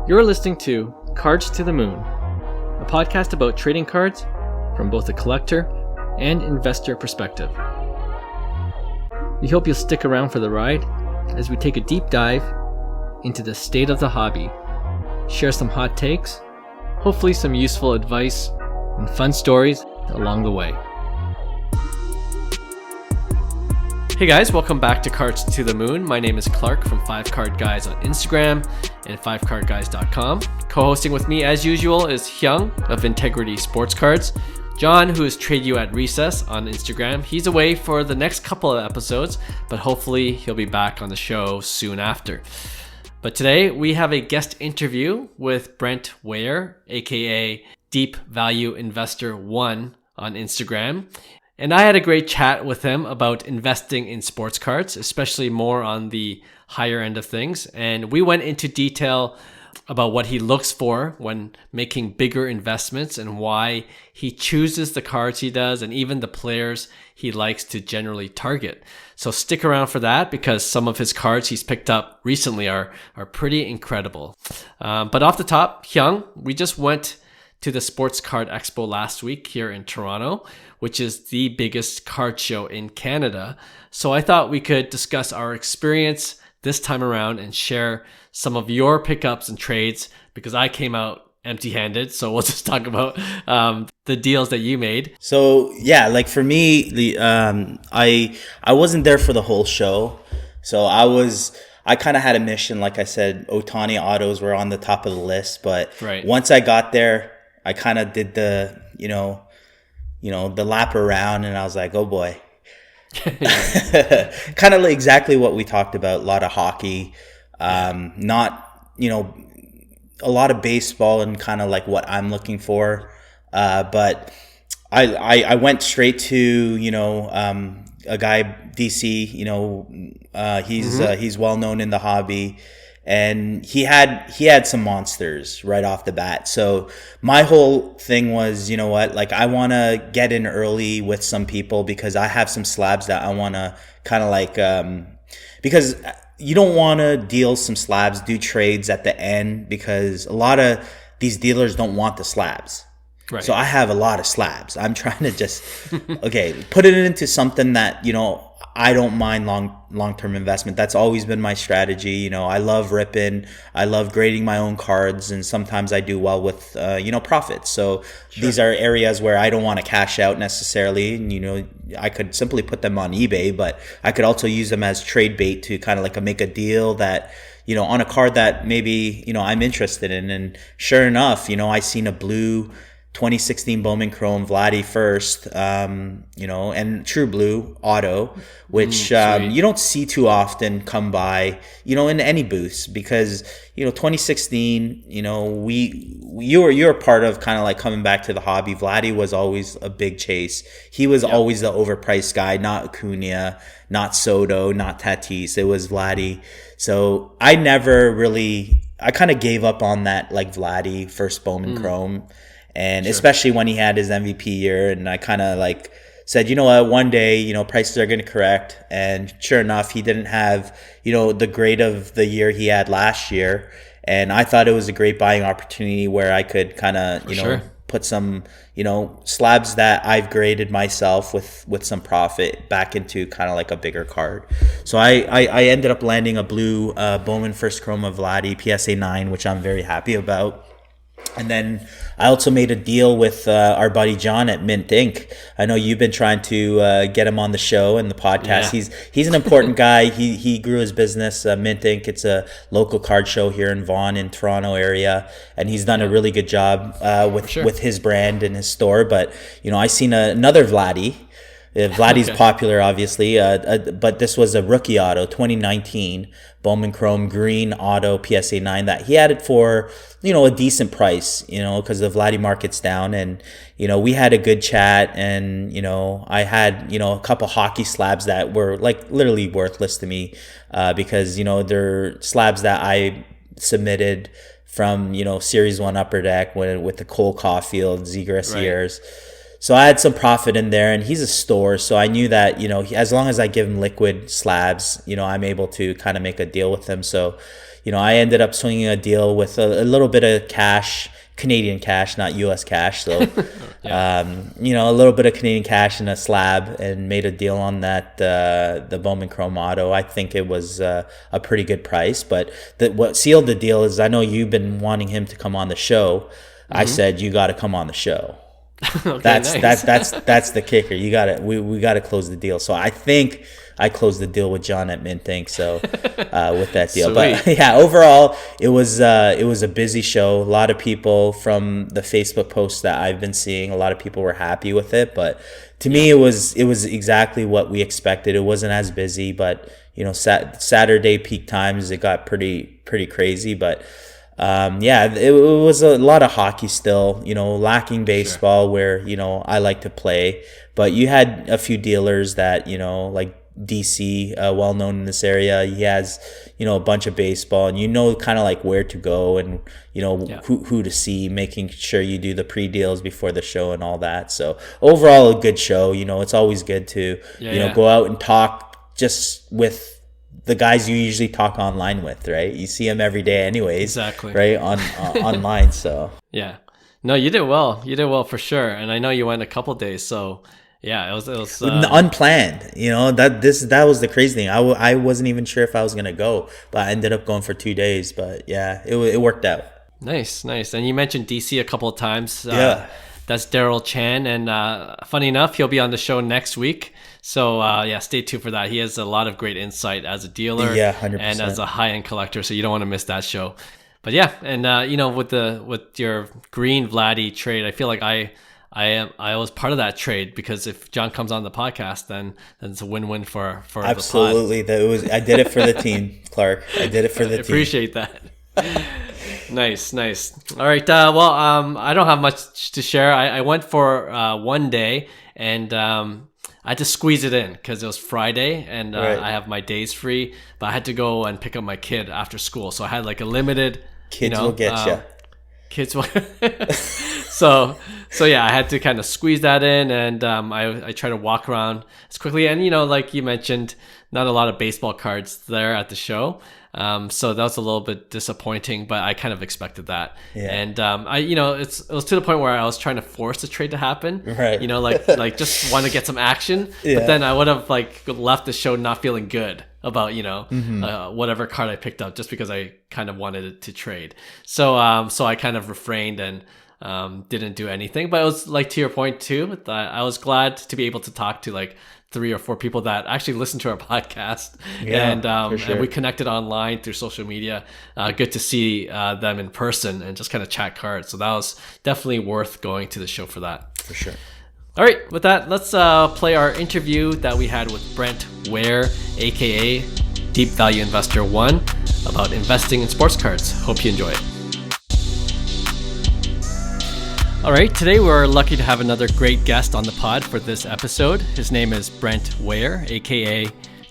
You're listening to Cards to the Moon, a podcast about trading cards from both a collector and investor perspective. We hope you'll stick around for the ride as we take a deep dive into the state of the hobby, share some hot takes, hopefully some useful advice, and fun stories along the way. Hey guys, welcome back to Cards to the Moon. My name is Clark from 5 Card Guys on Instagram and 5cardguys.com. Co-hosting with me as usual is Hyung of Integrity Sports Cards. John, who is Trade You at Recess on Instagram. He's away for the next couple of episodes, but hopefully he'll be back on the show soon after. But today we have a guest interview with Brent Weyer, aka deepvalueinvestor1 on Instagram. And I had a great chat with him about investing in sports cards, especially more on the higher end of things. And we went into detail about what he looks for when making bigger investments and why he chooses the cards he does and even the players he likes to generally target. So stick around for that because some of his cards he's picked up recently are pretty incredible. But off the top, Hyung, we just went to the Sports Card Expo last week here in Toronto, which is the biggest card show in Canada. So I thought we could discuss our experience this time around and share some of your pickups and trades because I came out empty-handed. So we'll just talk about the deals that you made. So yeah, like for me, I wasn't there for the whole show. So I kind of had a mission. Like I said, Ohtani autos were on the top of the list, but Once I got there, I kind of did the, the lap around and I was like, oh boy. Kind of like exactly what we talked about. A lot of hockey, not, a lot of baseball and kind of like what I'm looking for. But I went straight to, a guy, DC, he's well known in the hobby. And he had some monsters right off the bat. So my whole thing was, you know what, like I want to get in early with some people because I have some slabs that I want to kind of like, because you don't want to deal some slabs, do trades at the end because a lot of these dealers don't want the slabs. Right. So I have a lot of slabs. I'm trying to just, put it into something that, I don't mind long-term investment. That's always been my strategy. I love ripping. I love grading my own cards, and sometimes I do well with profits. So These are areas where I don't want to cash out necessarily. And, I could simply put them on eBay, but I could also use them as trade bait to kind of like make a deal that on a card that maybe I'm interested in. And sure enough, I seen a blue 2016 Bowman Chrome Vladdy first, and True Blue Auto, which you don't see too often come by, in any booths because, 2016, you're part of kind of like coming back to the hobby. Vladdy was always a big chase. He was always the overpriced guy, not Acuna, not Soto, not Tatis. It was Vladdy. So I kind of gave up on that like Vladdy first Bowman Chrome. And especially when he had his MVP year, and I kind of like said, you know what, one day, prices are going to correct. And sure enough, he didn't have, the grade of the year he had last year. And I thought it was a great buying opportunity where I could kind of, put some, slabs that I've graded myself with some profit back into kind of like a bigger card. So I ended up landing a blue Bowman First Chrome of Vladdy PSA 9, which I'm very happy about. And then I also made a deal with our buddy John at Mint Inc. I know you've been trying to get him on the show and the podcast. Yeah. He's an important guy. He grew his business, Mint Inc. It's a local card show here in Vaughan in Toronto area, and he's done a really good job with his brand and his store. But I seen another Vladdy. Vladdy's popular, obviously, but this was a rookie auto, 2019 Bowman Chrome Green Auto PSA 9 that he had it for, a decent price, because the Vladdy market's down. And, we had a good chat and, I had, a couple hockey slabs that were like literally worthless to me because, they're slabs that I submitted from, Series 1 Upper Deck with the Cole Caulfield, Zegras years. So I had some profit in there, and he's a store. So I knew that, as long as I give him liquid slabs, I'm able to kind of make a deal with him. So, I ended up swinging a deal with a little bit of cash, Canadian cash, not US cash. So, Yeah. a little bit of Canadian cash and a slab, and made a deal on that, the Bowman Chrome Auto. I think it was a pretty good price. But what sealed the deal is, I know you've been wanting him to come on the show. I said, you got to come on the show. Okay, That's nice. that's the kicker. We got to close the deal. So I think I closed the deal with John at Mint Inc. So with that deal, Sweet. but yeah, overall it was a busy show. A lot of people, from the Facebook posts that I've been seeing, a lot of people were happy with it. But to me, it was exactly what we expected. It wasn't as busy, but Saturday peak times, it got pretty crazy. But it was a lot of hockey still, lacking baseball, where, I like to play. But you had a few dealers that, like DC, well known in this area. He has, a bunch of baseball, and kind of like where to go, and, who to see, making sure you do the pre-deals before the show and all that. So overall, a good show. It's always good to, go out and talk just with the guys you usually talk online with, right? You see them every day anyways. Exactly. Right? Online, so. Yeah. No, you did well. You did well for sure. And I know you went a couple days, so yeah, it was unplanned. That was the crazy thing. I wasn't even sure if I was going to go, but I ended up going for 2 days. But yeah, it worked out. Nice. And you mentioned DC a couple of times. Yeah. That's Daryl Chan, and funny enough, he'll be on the show next week. So stay tuned for that. He has a lot of great insight as a dealer, 100%. and as a high-end collector. So you don't want to miss that show. But yeah, and with your green Vladdy trade, I feel like I was part of that trade, because if John comes on the podcast, then it's a win-win for absolutely. The pod. I did it for the team, Clark. I did it for the team. Appreciate that. Nice. All right. I don't have much to share. I went for 1 day, and I had to squeeze it in because it was Friday, and Right. I have my days free. But I had to go and pick up my kid after school, so I had like a limited. Kids will get you. Kids will. so yeah, I had to kind of squeeze that in, and I try to walk around as quickly. And like you mentioned, not a lot of baseball cards there at the show. So that was a little bit disappointing, but I kind of expected that. Yeah. And it was to the point where I was trying to force the trade to happen. Right. Like just want to get some action. Yeah. But then I would have like left the show not feeling good about whatever card I picked up, just because I kind of wanted it to trade. So I kind of refrained and didn't do anything. But it was like, to your point too, that I was glad to be able to talk to like 3 or 4 people that actually listen to our podcast, for sure. and we connected online through social media. Good to see them in person and just kind of chat cards. So that was definitely worth going to the show for that. For sure. All right, with that, let's play our interview that we had with Brent Weyer, aka Deep Value Investor 1, about investing in sports cards. Hope you enjoy it. All right, today we're lucky to have another great guest on the pod for this episode. His name is Brent Weyer, aka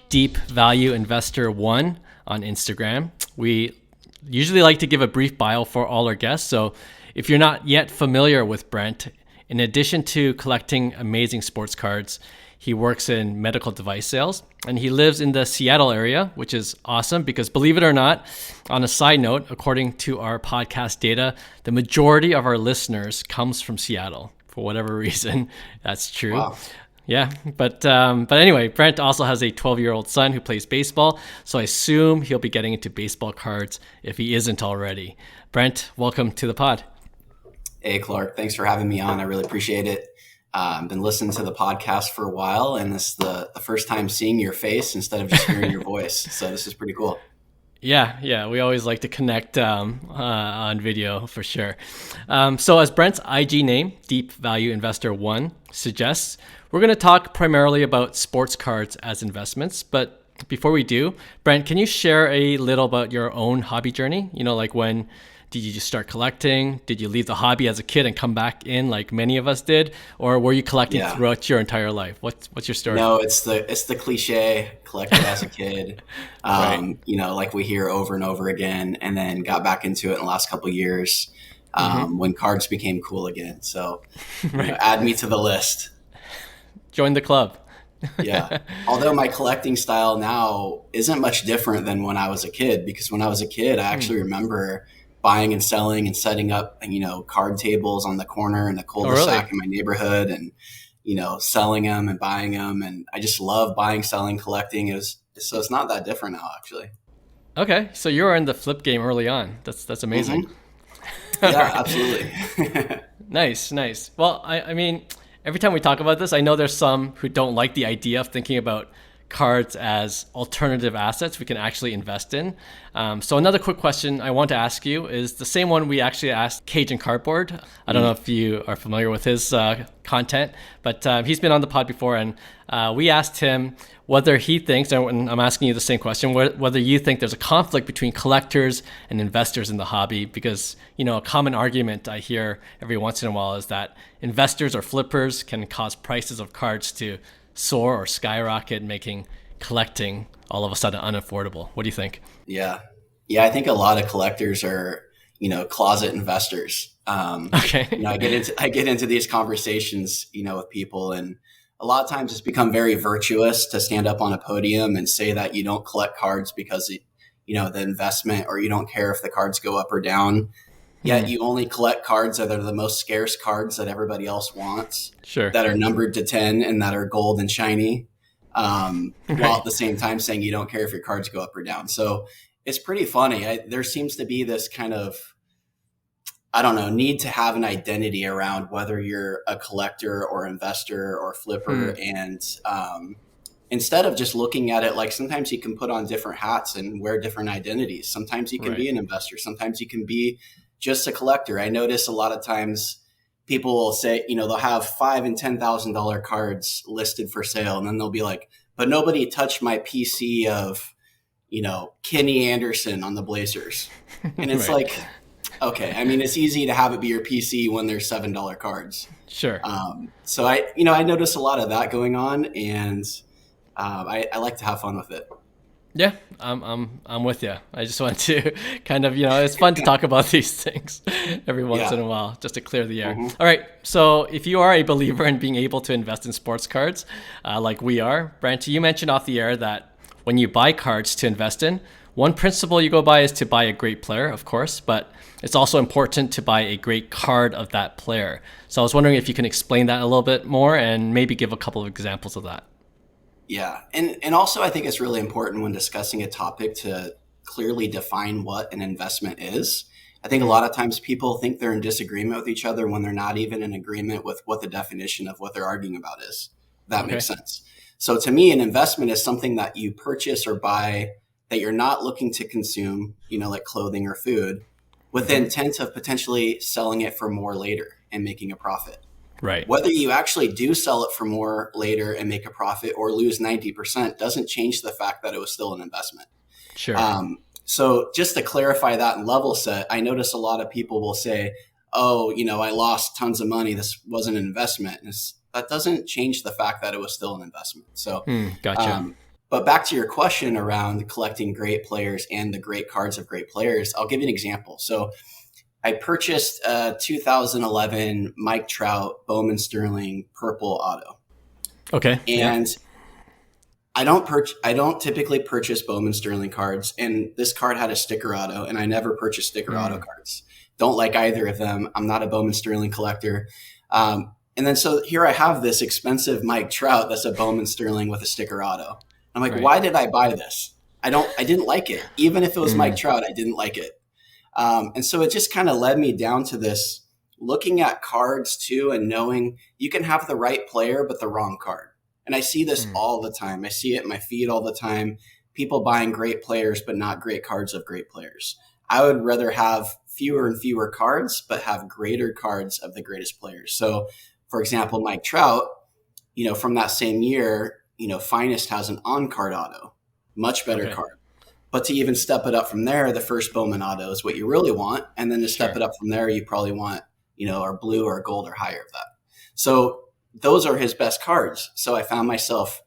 Deep Value Investor 1 on Instagram. We usually like to give a brief bio for all our guests. So if you're not yet familiar with Brent, in addition to collecting amazing sports cards, he works in medical device sales, and he lives in the Seattle area, which is awesome because, believe it or not, on a side note, according to our podcast data, the majority of our listeners comes from Seattle. For whatever reason, that's true. Wow. Yeah, but anyway, Brent also has a 12-year-old son who plays baseball, so I assume he'll be getting into baseball cards if he isn't already. Brent, welcome to the pod. Hey, Clark. Thanks for having me on. I really appreciate it. I've been listening to the podcast for a while, and this is the first time seeing your face instead of just hearing your voice. So this is pretty cool. Yeah. We always like to connect on video for sure. So as Brent's IG name, Deep Value Investor 1, suggests, we're going to talk primarily about sports cards as investments. But before we do, Brent, can you share a little about your own hobby journey? Like when did you just start collecting? Did you leave the hobby as a kid and come back in like many of us did? Or were you collecting throughout your entire life? What's your story? No, it's the cliche, collected as a kid, Right. like we hear over and over again, and then got back into it in the last couple of years. when cards became cool again. So add me to the list. Join the club. Yeah. Although my collecting style now isn't much different than when I was a kid, because when I was a kid, I actually remember buying and selling and setting up, card tables on the corner in the cul-de-sac in my neighborhood, and, selling them and buying them. And I just love buying, selling, collecting. So it's not that different now, actually. Okay. So you were in the flip game early on. That's amazing. Mm-hmm. Yeah, absolutely. Nice. Well, I mean, every time we talk about this, I know there's some who don't like the idea of thinking about cards as alternative assets we can actually invest in. So another quick question I want to ask you is the same one we actually asked Cajun Cardboard. I don't know if you are familiar with his content, but he's been on the pod before, and we asked him whether he thinks, and I'm asking you the same question, whether you think there's a conflict between collectors and investors in the hobby, because, a common argument I hear every once in a while is that investors or flippers can cause prices of cards to soar or skyrocket, making collecting all of a sudden unaffordable. What do you think? Yeah, I think a lot of collectors are, closet investors. Okay. I get into these conversations, with people, and a lot of times it's become very virtuous to stand up on a podium and say that you don't collect cards because, the investment, or you don't care if the cards go up or down. Yet you only collect cards that are the most scarce cards that everybody else wants, that are numbered to 10 and that are gold and shiny, while at the same time saying you don't care if your cards go up or down. So it's pretty funny. There seems to be this kind of, need to have an identity around whether you're a collector or investor or flipper. And instead of just looking at it like, sometimes you can put on different hats and wear different identities. Sometimes you can be an investor. Sometimes you can be just a collector. I notice a lot of times people will say, they'll have $5,000 and $10,000 cards listed for sale. And then they'll be like, but nobody touched my PC of, Kenny Anderson on the Blazers. And it's like, okay. I mean, it's easy to have it be your PC when there's $7 cards. Sure. So I notice a lot of that going on, and I like to have fun with it. Yeah, I'm with you. I just want to kind of, it's fun to talk about these things every once in a while, just to clear the air. All right. So if you are a believer in being able to invest in sports cards, like we are, Brent, you mentioned off the air that when you buy cards to invest in, one principle you go by is to buy a great player, of course, but it's also important to buy a great card of that player. So I was wondering if you can explain that a little bit more and maybe give a couple of examples of that. Yeah. And also I think it's really important when discussing a topic to clearly define what an investment is. I think a lot of times people think they're in disagreement with each other when they're not even in agreement with what the definition of what they're arguing about is. That makes sense. So to me, an investment is something that you purchase or buy that you're not looking to consume, like clothing or food, with the intent of potentially selling it for more later and making a profit. Right. Whether you actually do sell it for more later and make a profit or lose 90% doesn't change the fact that it was still an investment. Sure. So just to clarify that and level set, I notice a lot of people will say, oh, I lost tons of money. This wasn't an investment. And that doesn't change the fact that it was still an investment. So, gotcha. But back to your question around collecting great players and the great cards of great players, I'll give you an example. So I purchased a 2011 Mike Trout Bowman Sterling purple auto. Okay. And I don't typically purchase Bowman Sterling cards, and this card had a sticker auto, and I never purchased sticker auto cards. Don't like either of them. I'm not a Bowman Sterling collector. And then so here I have this expensive Mike Trout that's a Bowman Sterling with a sticker auto. I'm like, why did I buy this? I didn't like it. Even if it was Mike Trout, I didn't like it. And so it just kind of led me down to this, looking at cards too, and knowing you can have the right player, but the wrong card. And I see this all the time. I see it in my feed all the time. People buying great players, but not great cards of great players. I would rather have fewer and fewer cards, but have greater cards of the greatest players. So for example, Mike Trout, from that same year, Finest has an on-card auto, much better card. But to even step it up from there, the first Bowman auto is what you really want. And then to step it up from there, you probably want, our blue or gold or higher of that. So those are his best cards. So I found myself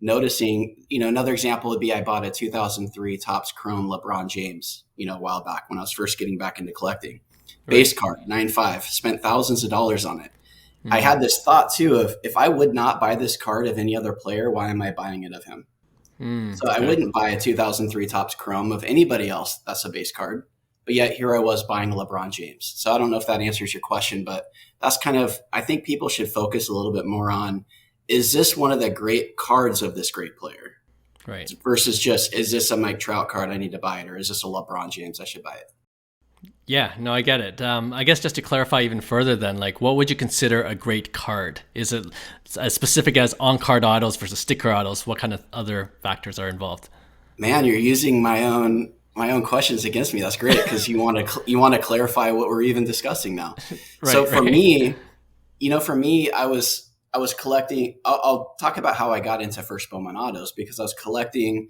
noticing, another example would be I bought a 2003 Topps Chrome LeBron James, a while back when I was first getting back into collecting. Base card, 9.5, spent thousands of dollars on it. I Mm-hmm. had this thought too of, if I would not buy this card of any other player, why am I buying it of him? So I Okay. wouldn't buy a 2003 Topps Chrome of anybody else that's a base card. But yet here I was buying a LeBron James. So I don't know if that answers your question, but that's kind of, I think people should focus a little bit more on, is this one of the great cards of this great player? Right. Versus just, is this a Mike Trout card? I need to buy it. Or is this a LeBron James? I should buy it. Yeah, no, I get it. I guess just to clarify even further then, like what would you consider a great card? Is it as specific as on-card autos versus sticker autos? What kind of other factors are involved? Man, you're using my own questions against me. That's great, because you want to clarify what we're even discussing now. So for me, I was collecting. I'll talk about how I got into first Bowman autos, because I was collecting,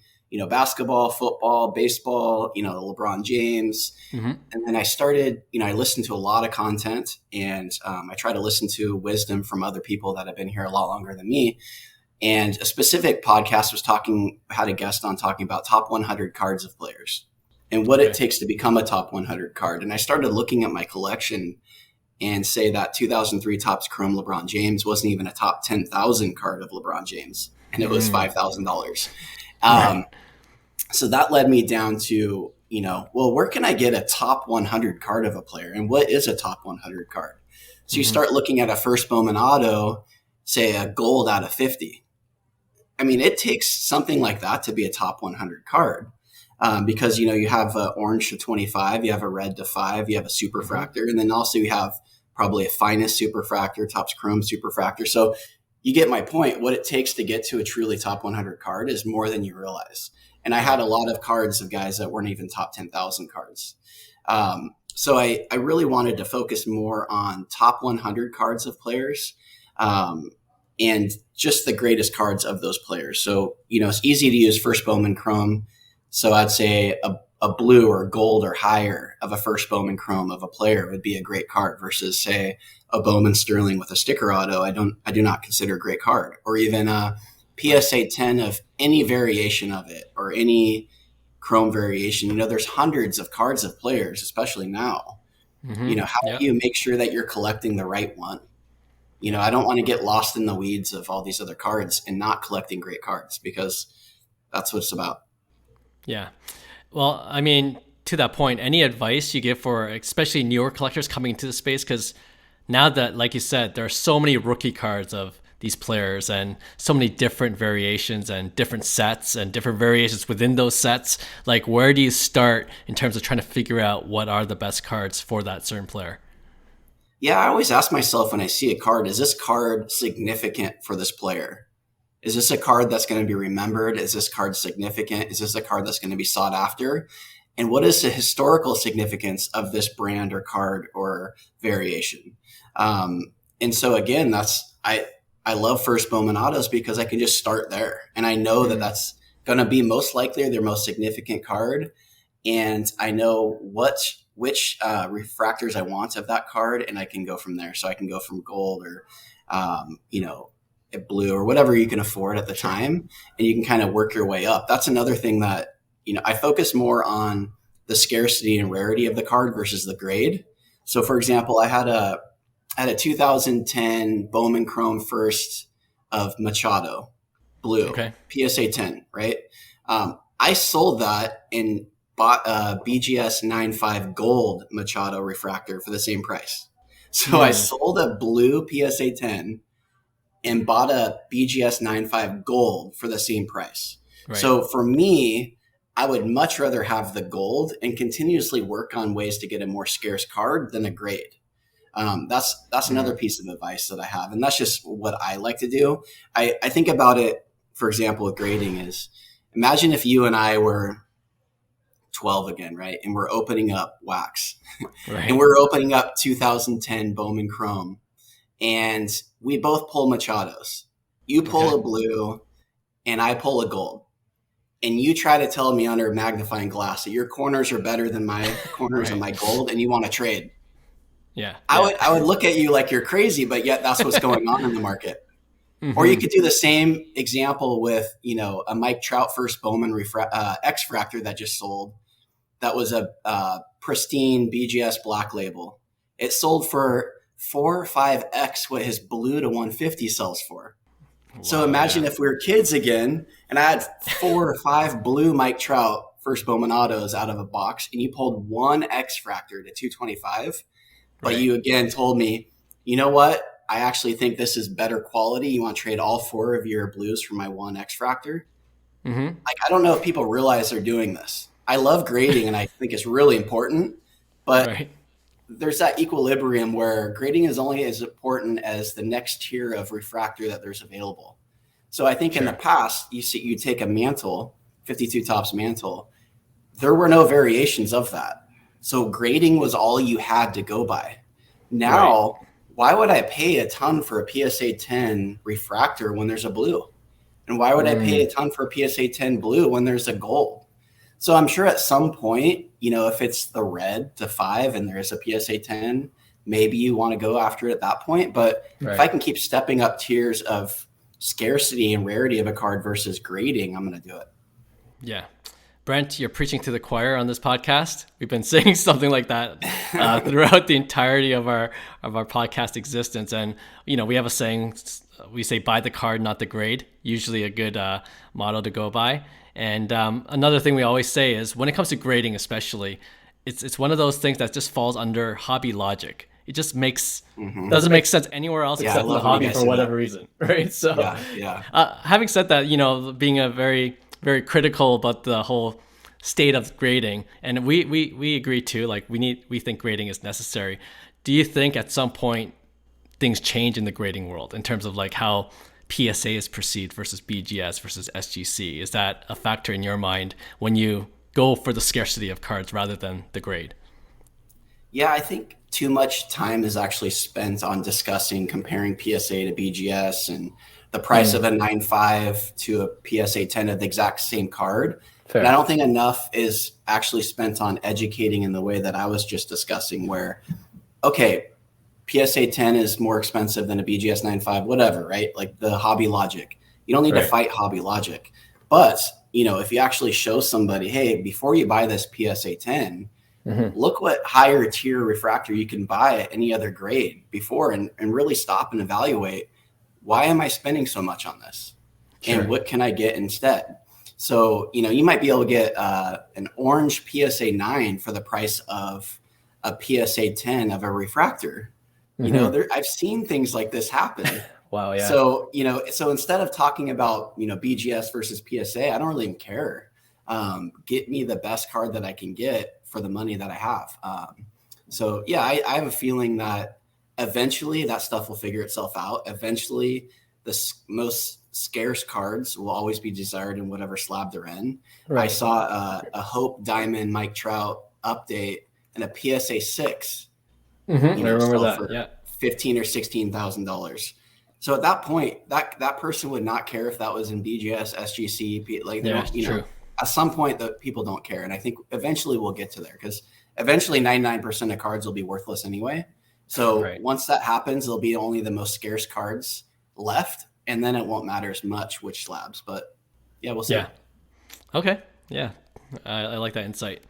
basketball, football, baseball, LeBron James. Mm-hmm. And then I started, I listened to a lot of content, and I try to listen to wisdom from other people that have been here a lot longer than me. And a specific podcast had a guest on talking about top 100 cards of players and what it takes to become a top 100 card. And I started looking at my collection and say that 2003 Topps Chrome LeBron James wasn't even a top 10,000 card of LeBron James, and it was $5,000. So that led me down to, where can I get a top 100 card of a player, and what is a top 100 card? So you start looking at a first Bowman auto, say a gold out of 50. I mean, it takes something like that to be a top 100 card, because, you have an orange to 25, you have a red to 5, you have a superfractor, and then also you have probably a finest superfractor, Topps Chrome superfractor. So you get my point. What it takes to get to a truly top 100 card is more than you realize. And I had a lot of cards of guys that weren't even top 10,000 cards. So I really wanted to focus more on top 100 cards of players, and just the greatest cards of those players. So, it's easy to use first Bowman Chrome. So I'd say a blue or gold or higher of a first Bowman Chrome of a player would be a great card, versus, say, a Bowman Sterling with a sticker auto. I do not consider a great card, or even a PSA 10 of any variation of it, or any Chrome variation. There's hundreds of cards of players, especially now. How do you make sure that you're collecting the right one? I don't want to get lost in the weeds of all these other cards and not collecting great cards, because that's what it's about. Yeah. Well, I mean, to that point, any advice you give for especially newer collectors coming into the space? Because now that, like you said, there are so many rookie cards of these players and so many different variations and different sets and different variations within those sets. Like, where do you start in terms of trying to figure out what are the best cards for that certain player? Yeah, I always ask myself when I see a card, is this card significant for this player? Is this a card that's going to be remembered? Is this card significant? Is this a card that's going to be sought after? And what is the historical significance of this brand or card or variation? And so again, I love first Bowman autos, because I can just start there, and I know that that's going to be most likely their most significant card, and I know which refractors I want of that card, and I can go from there. So I can go from gold or blue or whatever you can afford at the time, and you can kind of work your way up. That's another thing that I focus more on the scarcity and rarity of the card versus the grade. So for example, I had a 2010 Bowman Chrome first of Machado, blue, PSA 10, right? I sold that and bought a BGS 9.5 gold Machado refractor for the same price. So I sold a blue PSA 10 and bought a BGS 9.5 gold for the same price. Right. So for me, I would much rather have the gold and continuously work on ways to get a more scarce card than a grade. That's another piece of advice that I have. And that's just what I like to do. I think about it, for example, with grading is, imagine if you and I were 12 again, right? And we're opening up wax and we're opening up 2010 Bowman Chrome, and we both pull Machados. You pull a blue and I pull a gold. And you try to tell me under a magnifying glass that your corners are better than my corners of my gold, and you want to trade. I would look at you like you're crazy, but yet that's what's going on in the market. Or you could do the same example with, a Mike Trout first Bowman X-Fractor that just sold. that was a pristine BGS black label. It sold for 4 or 5x what his blue to 150 sells for. Wow, so imagine if we were kids again and I had 4 or 5 blue Mike Trout first Bowman autos out of a box and you pulled one X Fractor to 225, but you again told me, you know what? I actually think this is better quality. You want to trade all 4 of your blues for my one X Fractor? Like, I don't know if people realize they're doing this. I love grading and I think it's really important, but there's that equilibrium where grading is only as important as the next tier of refractor that there's available. So I think in the past, you take a mantle, 52 tops mantle, there were no variations of that. So grading was all you had to go by. Now, why would I pay a ton for a PSA 10 refractor when there's a blue? And why would I pay a ton for a PSA 10 blue when there's a gold? So I'm sure at some point, you know, if it's the red to 5 and there's a PSA 10, maybe you want to go after it at that point. But if I can keep stepping up tiers of scarcity and rarity of a card versus grading, I'm going to do it. Yeah. Brent, you're preaching to the choir on this podcast. We've been saying something like that throughout the entirety of our podcast existence. And, you know, we have a saying, we say, buy the card, not the grade, usually a good motto to go by. And another thing we always say is when it comes to grading, especially, it's one of those things that just falls under hobby logic. It just doesn't make sense anywhere else except in the hobby for whatever reason, right? So having said that, you know, being a very critical about the whole state of grading, and we agree too, like we think grading is necessary. Do you think at some point things change in the grading world in terms of like how PSA is perceived versus BGS versus SGC? Is that a factor in your mind when you go for the scarcity of cards rather than the grade? Yeah, I think too much time is actually spent on discussing comparing PSA to BGS and the price of a 9.5 to a PSA 10 of the exact same card. Fair. And I don't think enough is actually spent on educating in the way that I was just discussing where, okay, PSA 10 is more expensive than a BGS 9.5, whatever, right? Like the hobby logic. You don't need to fight hobby logic. But, you know, if you actually show somebody, hey, before you buy this PSA 10, look what higher tier refractor you can buy at any other grade before and really stop and evaluate, why am I spending so much on this? And what can I get instead? So, you know, you might be able to get an orange PSA 9 for the price of a PSA 10 of a refractor. You know, I've seen things like this happen. Wow. Yeah. So, you know, so instead of talking about, you know, BGS versus PSA, I don't really even care. Get me the best card that I can get for the money that I have. So yeah, I have a feeling that eventually that stuff will figure itself out. Eventually the most scarce cards will always be desired in whatever slab they're in. I saw a Hope Diamond Mike Trout update and a PSA 6. I remember that. For $15,000 or $16,000. So at that point, that person would not care if that was in BGS, SGC, like you know, at some point that people don't care. And I think eventually we'll get to there because eventually 99% of cards will be worthless anyway. So once that happens, there'll be only the most scarce cards left. And then it won't matter as much which slabs, but yeah, we'll see. Yeah. Okay. Yeah. I like that insight.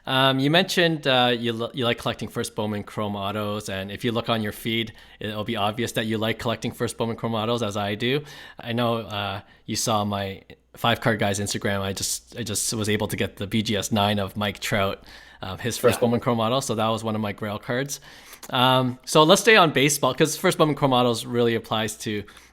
You mentioned you like collecting first Bowman Chrome autos, and if you look on your feed, it'll be obvious that you like collecting first Bowman Chrome autos, as I do. I know you saw my 5 Card Guy's Instagram. I just was able to get the BGS 9 of Mike Trout, his first Bowman Chrome auto, so that was one of my Grail cards. So let's stay on baseball because first Bowman Chrome autos really applies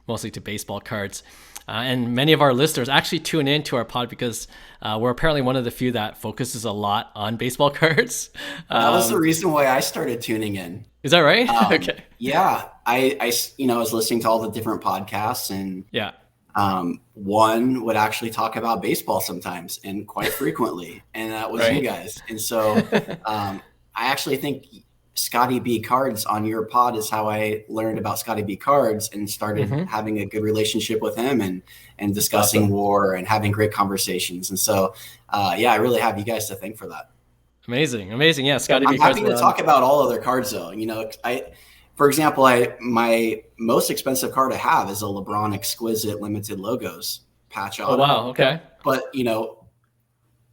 mostly to baseball cards. And many of our listeners actually tune in to our pod because we're apparently one of the few that focuses a lot on baseball cards. That was the reason why I started tuning in. Is that right? Okay. Yeah. I was listening to all the different podcasts and one would actually talk about baseball sometimes and quite frequently. And that was you guys. And so I actually think Scotty B Cards on your pod is how I learned about Scotty B Cards and started having a good relationship with him and discussing war and having great conversations. And so, I really have you guys to thank for that. Amazing. Yeah. Scotty B Cards. I'm happy to talk about all other cards though. You know, for example, my most expensive card I have is a LeBron Exquisite Limited Logos patch auto. Oh, wow. Okay. But, you know,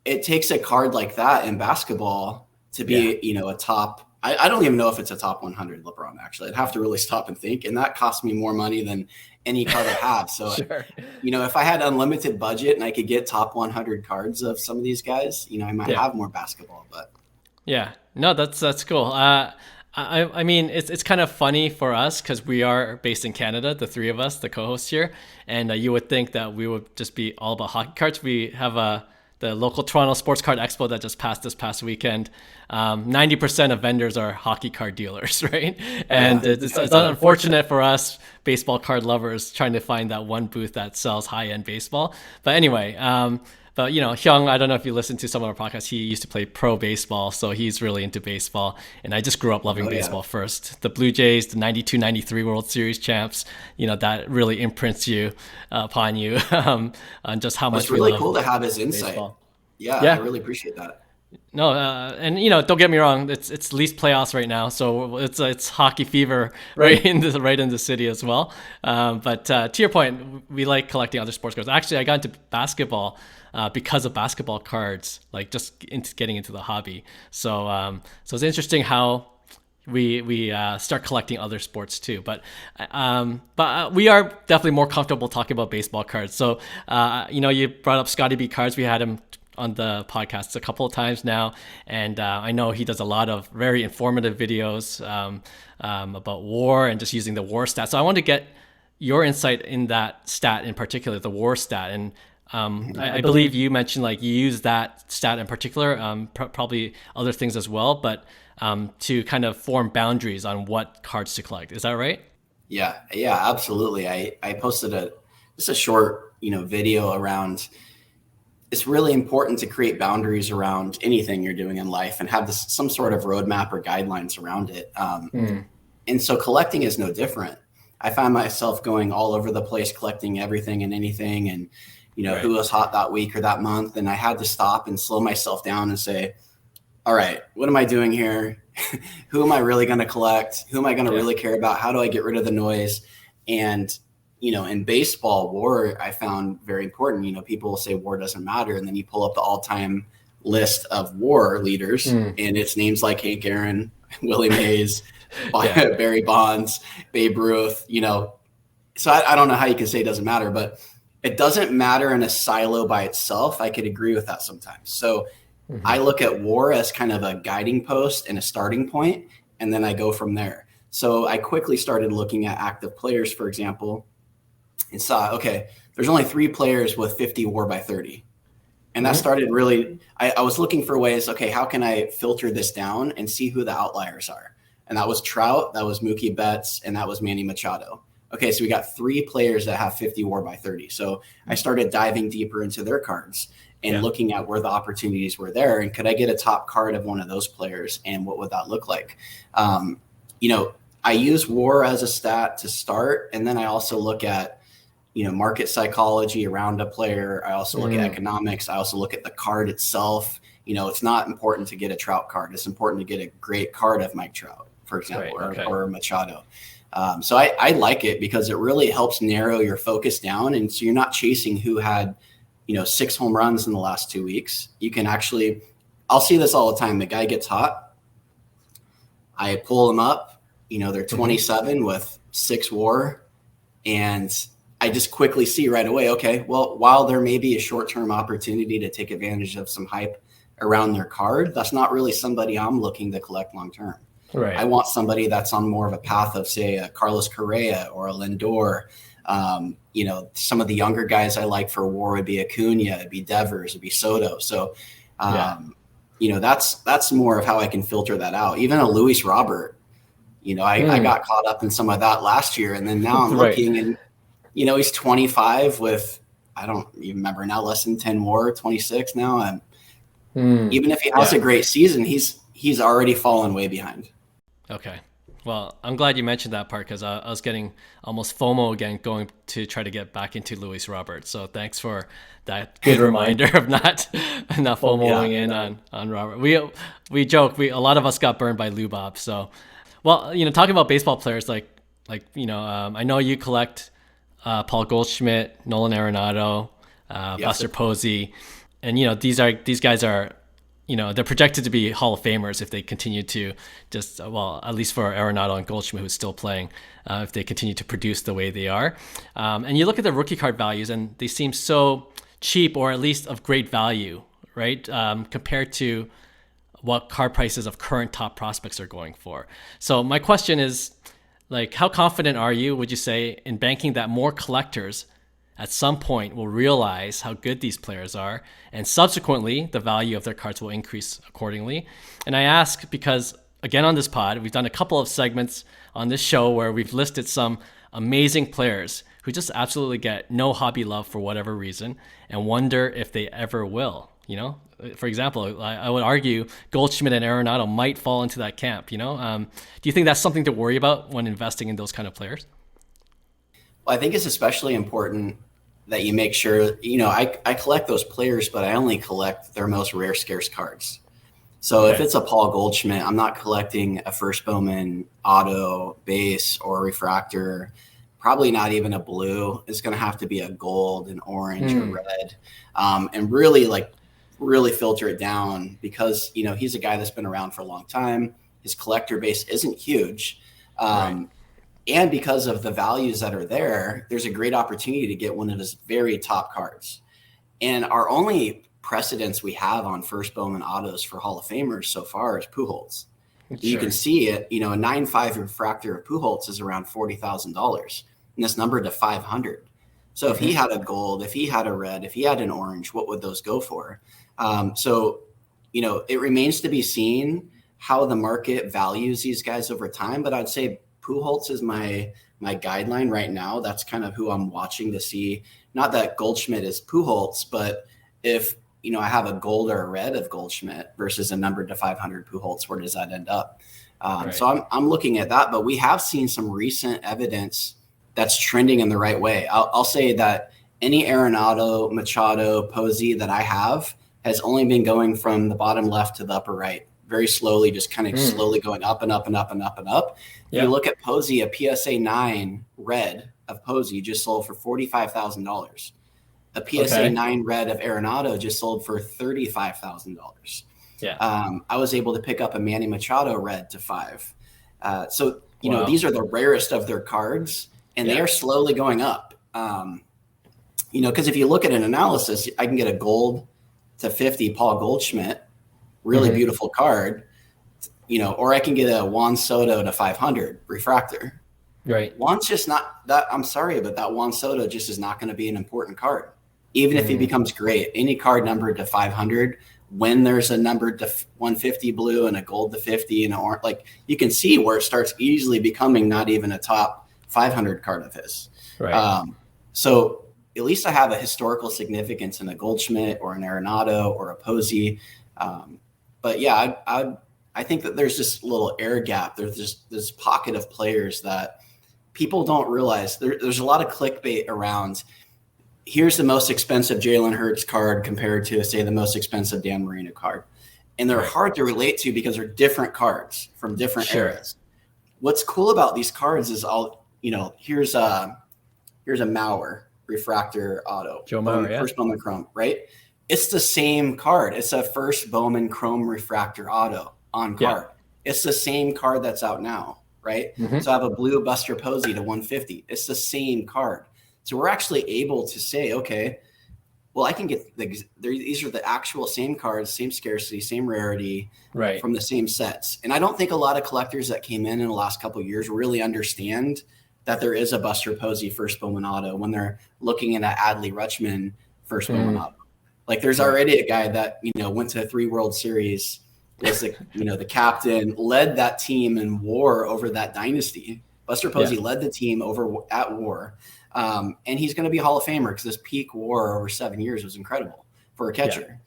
it takes a card like that in basketball to be, a top. I don't even know if it's a top 100 LeBron, actually. I'd have to really stop and think. And that cost me more money than any card I have. So, Sure. If I had unlimited budget and I could get top 100 cards of some of these guys, I might have more basketball. But yeah, no, that's cool. I mean, it's kind of funny for us because we are based in Canada, the three of us, the co-hosts here, and you would think that we would just be all about hockey cards. We have the local Toronto Sports Card Expo that just passed this past weekend. 90% of vendors are hockey card dealers, right? And it's unfortunate for us baseball card lovers trying to find that one booth that sells high-end baseball. But anyway, but Hyung, I don't know if you listen to some of our podcasts, he used to play pro baseball, so he's really into baseball. And I just grew up loving baseball first. The Blue Jays, the 92-93 World Series champs, that really imprints you upon you on just how much it's really cool to have his insight. Baseball. Yeah, I really appreciate that. No, and don't get me wrong, it's least playoffs right now, so it's hockey fever right in the city as well. But to your point, we like collecting other sports cards. Actually, I got into basketball because of basketball cards, like just getting into the hobby. So it's interesting how we start collecting other sports too. But we are definitely more comfortable talking about baseball cards. So you brought up Scotty B Cards. We had him on the podcast a couple of times now, and I know he does a lot of very informative videos about war and just using the war stat. So I want to get your insight in that stat in particular, the war stat. And I believe you mentioned like you use that stat in particular, probably other things as well, but to kind of form boundaries on what cards to collect. Is that right? Yeah, absolutely. I posted just a short video around. It's really important to create boundaries around anything you're doing in life and have some sort of roadmap or guidelines around it. And so collecting is no different. I find myself going all over the place, collecting everything and anything, and who was hot that week or that month. And I had to stop and slow myself down and say, all right, what am I doing here? Who am I really going to collect? Who am I going to really care about? How do I get rid of the noise? And in baseball, war, I found very important. People will say war doesn't matter. And then you pull up the all-time list of war leaders, and it's names like Hank Aaron, Willie Mays, Barry Bonds, Babe Ruth, So I don't know how you can say it doesn't matter, but it doesn't matter in a silo by itself. I could agree with that sometimes. So I look at war as kind of a guiding post and a starting point, and then I go from there. So I quickly started looking at active players, for example, and saw, okay, there's only 3 players with 50 WAR by 30. And that started really, I was looking for ways, okay, how can I filter this down and see who the outliers are? And that was Trout, that was Mookie Betts, and that was Manny Machado. Okay, so we got 3 players that have 50 WAR by 30. So I started diving deeper into their cards and looking at where the opportunities were there. And could I get a top card of one of those players? And what would that look like? I use WAR as a stat to start. And then I also look at market psychology around a player. I also look at economics. I also look at the card itself. It's not important to get a Trout card. It's important to get a great card of Mike Trout, for example, or Machado. So I like it because it really helps narrow your focus down. And so you're not chasing who had, 6 home runs in the last 2 weeks. You can actually, I'll see this all the time. The guy gets hot. I pull him up, they're 27 with 6 WAR. And I just quickly see right away, okay, well, while there may be a short-term opportunity to take advantage of some hype around their card, that's not really somebody I'm looking to collect long-term. Right. I want somebody that's on more of a path of, say, a Carlos Correa or a Lindor. Some of the younger guys I like for WAR would be Acuna, it'd be Devers, it'd be Soto. So, that's more of how I can filter that out. Even a Luis Robert, I got caught up in some of that last year, and then now I'm looking and, he's 25 with, I don't even remember now, less than 10 WAR, 26 now. And even if he has a great season, he's already fallen way behind. Okay. Well, I'm glad you mentioned that part because I was getting almost FOMO again going to try to get back into Luis Robert. So thanks for that good reminder of not FOMOing in on Robert. We joke, a lot of us got burned by Lou Bob. So, well, talking about baseball players, I know you collect Paul Goldschmidt, Nolan Arenado, Buster Posey. And these guys are, they're projected to be Hall of Famers if they continue to just, well, at least for Arenado and Goldschmidt, who's still playing, if they continue to produce the way they are. And you look at the rookie card values, and they seem so cheap, or at least of great value, right? Compared to what card prices of current top prospects are going for. So my question is, like, how confident are you, would you say, in banking that more collectors at some point will realize how good these players are, and subsequently the value of their cards will increase accordingly? And I ask because, again, on this pod, we've done a couple of segments on this show where we've listed some amazing players who just absolutely get no hobby love for whatever reason, and wonder if they ever will. For example, I would argue Goldschmidt and Arenado might fall into that camp. Do you think that's something to worry about when investing in those kind of players? Well, I think it's especially important that you make sure, I collect those players, but I only collect their most rare, scarce cards. So if it's a Paul Goldschmidt, I'm not collecting a first Bowman auto, base, or refractor. Probably not even a blue. It's going to have to be a gold, an orange, or red, and really filter it down, because he's a guy that's been around for a long time. His collector base isn't huge. And because of the values that are there, there's a great opportunity to get one of his very top cards. And our only precedence we have on first Bowman autos for Hall of Famers so far is Pujols. Sure. You can see it, a 9.5 refractor of Pujols is around $40,000, and this number to 500. So if he had a gold, if he had a red, if he had an orange, what would those go for? It remains to be seen how the market values these guys over time. But I'd say Pujols is my guideline right now. That's kind of who I'm watching to see. Not that Goldschmidt is Pujols, but if I have a gold or a red of Goldschmidt versus a numbered to 500 Pujols, where does that end up? So I'm looking at that. But we have seen some recent evidence that's trending in the right way. I'll say that any Arenado, Machado, Posey that I have has only been going from the bottom left to the upper right, very slowly, just kind of slowly going up and up and up and up and up. If you look at Posey, a PSA 9 red of Posey just sold for $45,000. A PSA 9 red of Arenado just sold for $35,000. I was able to pick up a Manny Machado red to 5. So these are the rarest of their cards, and they are slowly going up. Because if you look at an analysis, I can get a gold to 50 Paul Goldschmidt, really beautiful card, or I can get a Juan Soto to 500 refractor. Right. Juan's just not that. I'm sorry, but that Juan Soto just is not going to be an important card, even if he becomes great. Any card numbered to 500, when there's a numbered to 150 blue and a gold to 50 and an orange, you can see where it starts easily becoming not even a top 500 card of his. Right. So at least I have a historical significance in a Goldschmidt or an Arenado or a Posey. But I think that there's this little air gap. There's just this pocket of players that people don't realize. There's a lot of clickbait around. Here's the most expensive Jalen Hurts card compared to, say, the most expensive Dan Marino card. And they're hard to relate to because they're different cards from different eras. What's cool about these cards is here's a Mauer refractor auto. Joe Mauer, First Bowman Chrome, right? It's the same card. It's a first Bowman Chrome refractor auto on card. It's the same card that's out now, right? So I have a blue Buster Posey to 150. It's the same card. So we're actually able to say, okay, well, I can get these are the actual same cards, same scarcity, same rarity, from the same sets. And I don't think a lot of collectors that came in the last couple of years really understand that there is a Buster Posey first Bowman auto when they're looking at an Adley Rutschman first Bowman auto. There's already a guy that, went to 3 World Series, was the captain, led that team in WAR over that dynasty. Buster Posey led the team at WAR. And he's going to be a Hall of Famer because this peak WAR over 7 years was incredible for a catcher.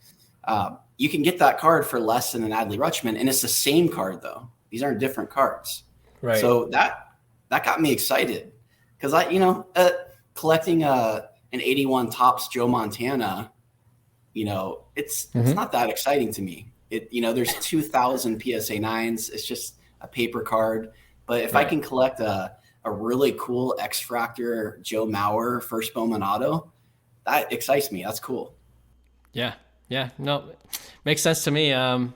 You can get that card for less than an Adley Rutschman, and it's the same card, though. These aren't different cards. Right. So that got me excited because collecting an 81 Topps Joe Montana, it's not that exciting to me. There's 2,000 PSA 9s. It's just a paper card. But if I can collect a really cool X-Fractor Joe Mauer first Bowman auto, that excites me. That's cool. Yeah. Yeah, no, makes sense to me. I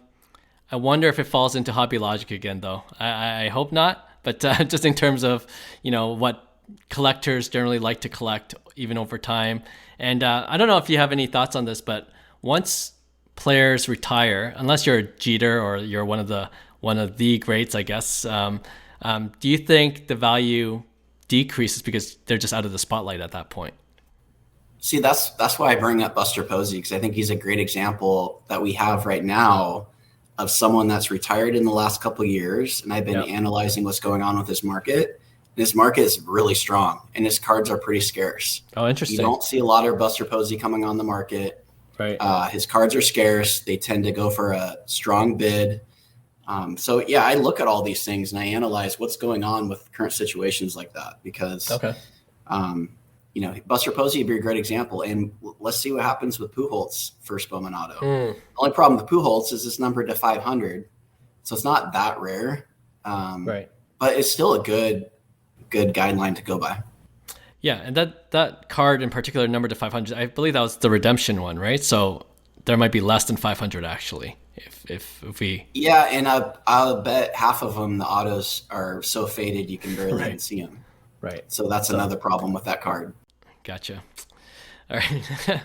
wonder if it falls into hobby logic again, though. I hope not, but just in terms of, what collectors generally like to collect even over time. And I don't know if you have any thoughts on this, but once players retire, unless you're a Jeter or you're one of the greats, I guess, do you think the value decreases because they're just out of the spotlight at that point? See, that's why I bring up Buster Posey, because I think he's a great example that we have right now of someone that's retired in the last couple of years. And I've been analyzing what's going on with his market. His market is really strong, and his cards are pretty scarce. Oh, interesting. You don't see a lot of Buster Posey coming on the market. Right. His cards are scarce. They tend to go for a strong bid. So yeah, I look at all these things and I analyze what's going on with current situations like that, because, Buster Posey would be a great example. And let's see what happens with Pujols' first Bowman auto. The only problem with Pujols is it's numbered to 500. So it's not that rare. Right. But it's still a good guideline to go by. Yeah, and that card in particular, numbered to 500, I believe that was the redemption one, right? So there might be less than 500 actually, if we. Yeah, and I'll bet half of them, the autos are so faded you can barely even see them. Right. So that's another problem with that card. Gotcha. All right,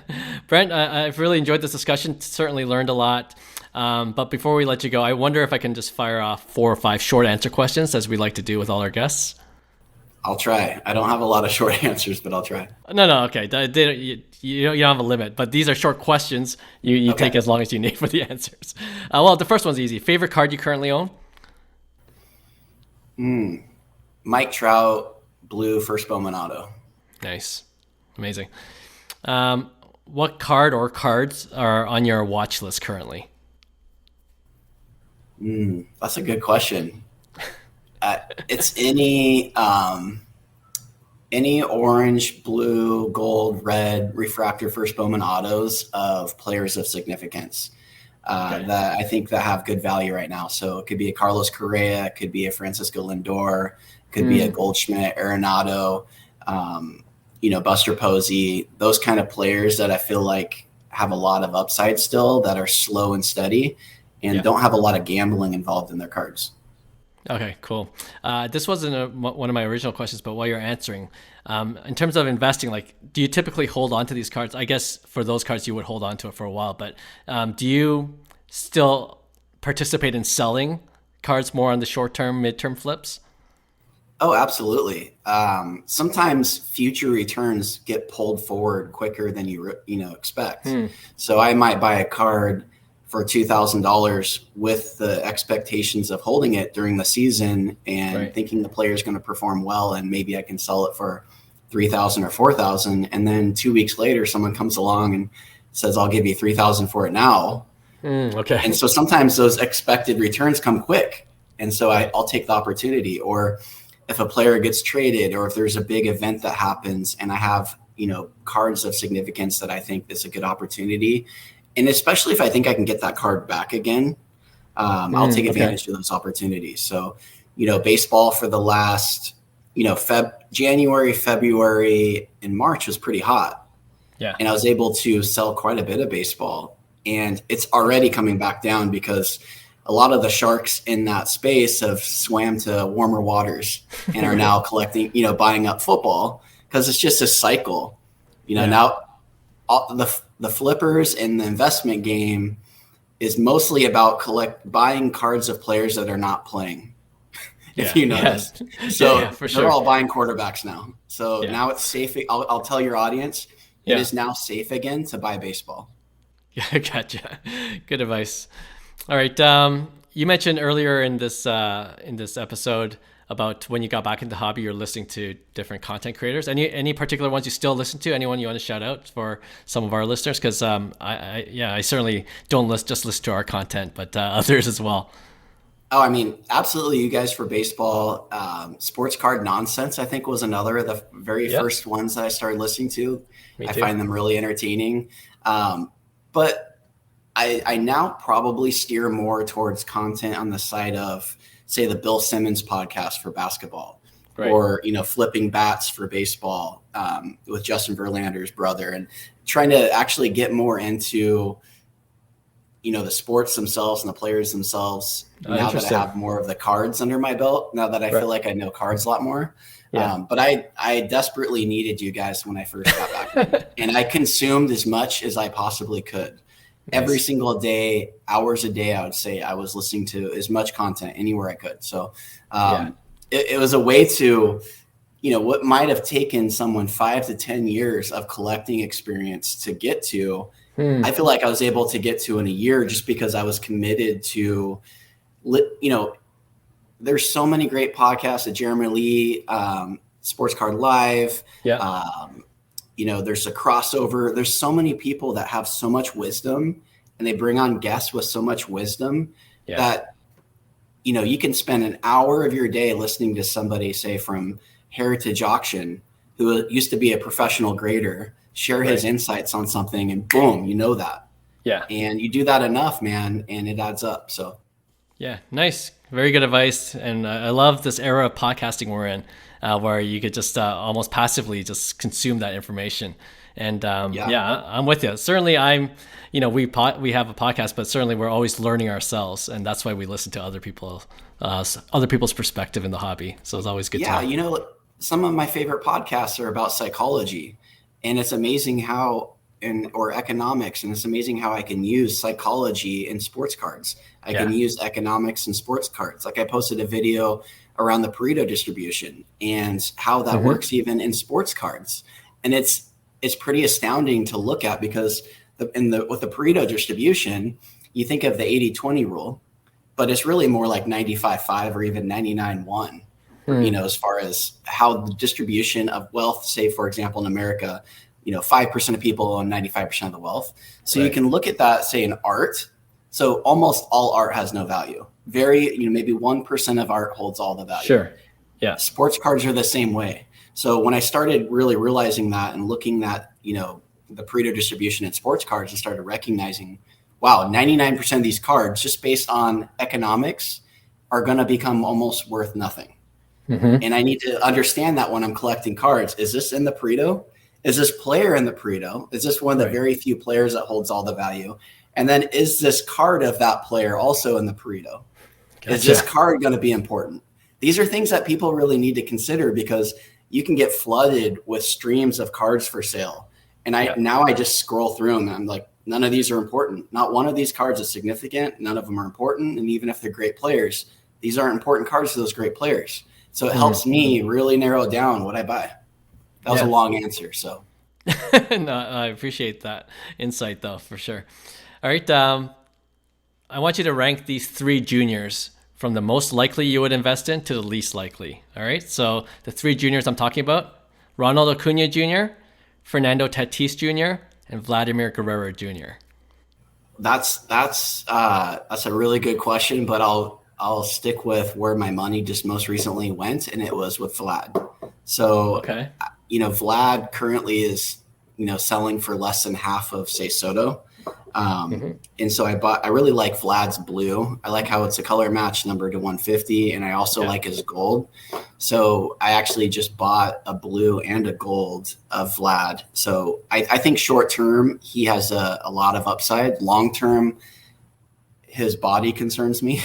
Brent, I've really enjoyed this discussion. Certainly learned a lot. But before we let you go, I wonder if I can just fire off 4 or 5 short answer questions, as we like to do with all our guests. I'll try. I don't have a lot of short answers, but I'll try. No, okay. You don't have a limit, but these are short questions. You take as long as you need for the answers. Well, the first one's easy. Favorite card you currently own? Mike Trout, blue, first Bowman auto. Nice. Amazing. What card or cards are on your watch list currently? That's a good question. It's any orange, blue, gold, red refractor first Bowman autos of players of significance that I think that have good value right now. So it could be a Carlos Correa, it could be a Francisco Lindor, it could be a Goldschmidt, Arenado, Buster Posey, those kind of players that I feel like have a lot of upside still, that are slow and steady and don't have a lot of gambling involved in their cards. Okay, cool. This wasn't one of my original questions, but while you're answering, in terms of investing, like, do you typically hold on to these cards? I guess for those cards, you would hold on to it for a while, but do you still participate in selling cards more on the short-term, mid-term flips? Oh, absolutely. Sometimes future returns get pulled forward quicker than you expect. So I might buy a card for $2,000 with the expectations of holding it during the season and thinking the player is going to perform well, and maybe I can sell it for $3,000 or $4,000. And then 2 weeks later, someone comes along and says, "I'll give you $3,000 for it now." Okay. And so sometimes those expected returns come quick, and so I'll take the opportunity. Or if a player gets traded, or if there's a big event that happens, and I have cards of significance that I think is a good opportunity. And especially if I think I can get that card back again, I'll take advantage of those opportunities. So, baseball for the last, January, February, and March was pretty hot. Yeah. And I was able to sell quite a bit of baseball. And it's already coming back down because a lot of the sharks in that space have swam to warmer waters and are now collecting, buying up football, because it's just a cycle. Now all the flippers and the investment game is mostly about buying cards of players that are not playing. If you notice. So they're all buying quarterbacks now. So now it's safe. I'll tell your audience, it is now safe again to buy baseball. Yeah, gotcha. Good advice. All right. You mentioned earlier in this episode about when you got back into the hobby, you're listening to different content creators. Any particular ones you still listen to? Anyone you want to shout out for some of our listeners? Because I certainly don't just listen to our content, but others as well. Oh, I mean, absolutely. You guys for baseball. Sports Card Nonsense, I think, was another of the very first ones that I started listening to. I find them really entertaining. But I now probably steer more towards content on the side of, say, the Bill Simmons podcast for basketball, or, Flipping Bats for baseball with Justin Verlander's brother, and trying to actually get more into the sports themselves and the players themselves. Now that I have more of the cards under my belt, now that I feel like I know cards a lot more. Yeah. But I desperately needed you guys when I first got back, and I consumed as much as I possibly could. Nice. Every single day, hours a day, I would say I was listening to as much content anywhere I could. So it was a way to, what might have taken someone 5 to 10 years of collecting experience to get to, I feel like I was able to get to in a year just because I was committed to, there's so many great podcasts at Jeremy Lee, Sports Card Live. Yeah. There's a crossover. There's so many people that have so much wisdom, and they bring on guests with so much wisdom that, you can spend an hour of your day listening to somebody, say from Heritage Auction, who used to be a professional grader, share his insights on something, and boom, that. Yeah. And you do that enough, man, and it adds up. So. Yeah. Nice. Very good advice. And I love this era of podcasting we're in, where you could just almost passively just consume that information. And I'm with you. Certainly we have a podcast, but certainly we're always learning ourselves. And that's why we listen to other people's perspective in the hobby. So it's always good. Yeah. Some of my favorite podcasts are about psychology, and it's amazing or economics. And it's amazing how I can use psychology in sports cards. I can use economics in sports cards. Like I posted a video around the Pareto distribution and how that works even in sports cards. And it's pretty astounding to look at, because with the Pareto distribution, you think of the 80-20 rule, but it's really more like 95-5 or even 99-1, as far as how the distribution of wealth, say, for example, in America, 5% of people own 95% of the wealth. So you can look at that, say, in art. So almost all art has no value. Maybe 1% of art holds all the value. Sure. Yeah. Sports cards are the same way. So when I started really realizing that and looking at, the Pareto distribution in sports cards, and started recognizing, wow, 99% of these cards, just based on economics, are going to become almost worth nothing. And I need to understand that when I'm collecting cards. Is this in the Pareto? Is this player in the Pareto? Is this one of the very few players that holds all the value? And then is this card of that player also in the Pareto? Gotcha. Is this card going to be important? These are things that people really need to consider, because you can get flooded with streams of cards for sale. And now I just scroll through them, and I'm like, none of these are important. Not one of these cards is significant. None of them are important. And even if they're great players, these aren't important cards to those great players. So it helps me really narrow down what I buy. That was a long answer. So no, I appreciate that insight, though, for sure. All right. I want you to rank these 3 juniors from the most likely you would invest in to the least likely. All right. So the 3 juniors I'm talking about: Ronald Acuna Jr., Fernando Tatis Jr., and Vladimir Guerrero Jr. That's a really good question, but I'll stick with where my money just most recently went, and it was with Vlad. So, Vlad currently is, selling for less than half of, say, Soto. And so I really like Vlad's blue. I like how it's a color match number to 150. And I also like his gold. So I actually just bought a blue and a gold of Vlad. So I think short term, he has a lot of upside. Long term, his body concerns me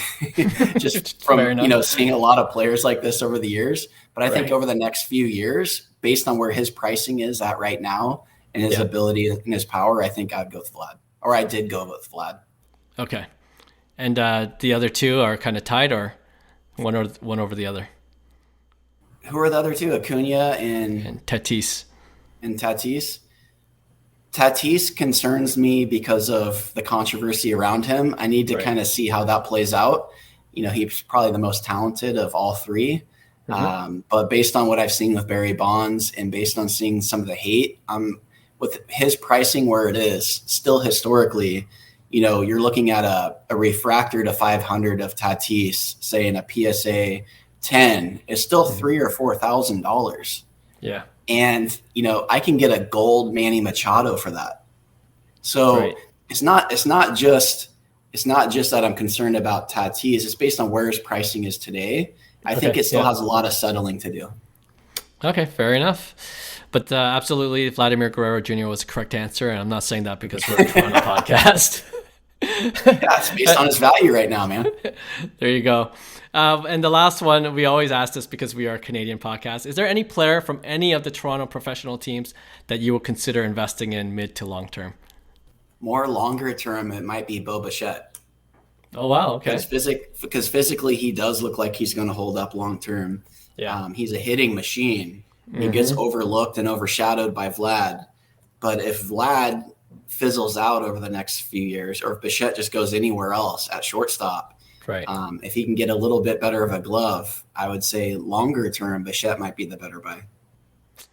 just from, seeing a lot of players like this over the years. But I think over the next few years, based on where his pricing is at right now and his ability and his power, I think I'd go with Vlad. Or I did go with Vlad. Okay. And the other 2 are kind of tied, or one over the other? Who are the other 2? Acuna and Tatis. And Tatis? Tatis concerns me because of the controversy around him. I need to kind of see how that plays out. He's probably the most talented of all 3. But based on what I've seen with Barry Bonds and based on seeing some of the hate, with his pricing where it is, still historically, you're looking at a refractor to 500 of Tatis, say in a PSA 10, is still $3,000 or $4,000. Yeah. And, I can get a gold Manny Machado for that. So it's not just that I'm concerned about Tatis. It's based on where his pricing is today. I think it still has a lot of settling to do. Okay, fair enough. But absolutely, Vladimir Guerrero Jr. was the correct answer. And I'm not saying that because we're a Toronto podcast. Yeah, it's based on his value right now, man. There you go. And the last one, we always ask this because we are a Canadian podcast. Is there any player from any of the Toronto professional teams that you will consider investing in mid to long term? More longer term, it might be Bo Bichette. Oh, wow. Okay. Because physically, he does look like he's going to hold up long term. Yeah. He's a hitting machine. He gets overlooked and overshadowed by Vlad. But if Vlad fizzles out over the next few years, or if Bichette just goes anywhere else at shortstop, right. If he can get a little bit better of a glove, I would say longer term, Bichette might be the better buy.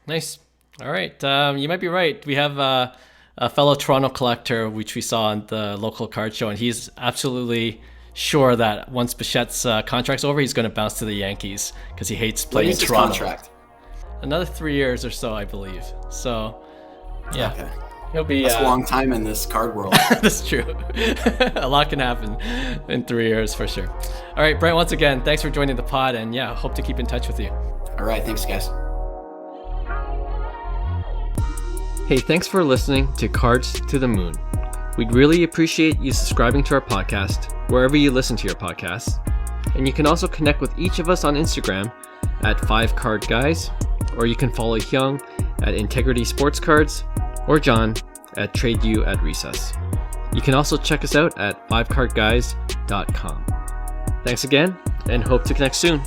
Nice. All right. You might be right. We have a fellow Toronto collector, which we saw on the local card show, and he's absolutely sure that once Bichette's contract's over, he's going to bounce to the Yankees because he hates playing in Toronto. Contract? Another 3 years or so, I believe. So, yeah. Okay. He'll be. That's a long time in this card world. That's true. A lot can happen in 3 years for sure. All right, Brent, once again, thanks for joining the pod, and yeah, hope to keep in touch with you. All right, thanks, guys. Hey, thanks for listening to Cards to the Moon. We'd really appreciate you subscribing to our podcast wherever you listen to your podcasts. And you can also connect with each of us on Instagram at 5cardguys, or you can follow Hyung at Integrity Sports Cards, or John at TradeU at Recess. You can also check us out at 5cardguys.com. Thanks again, and hope to connect soon.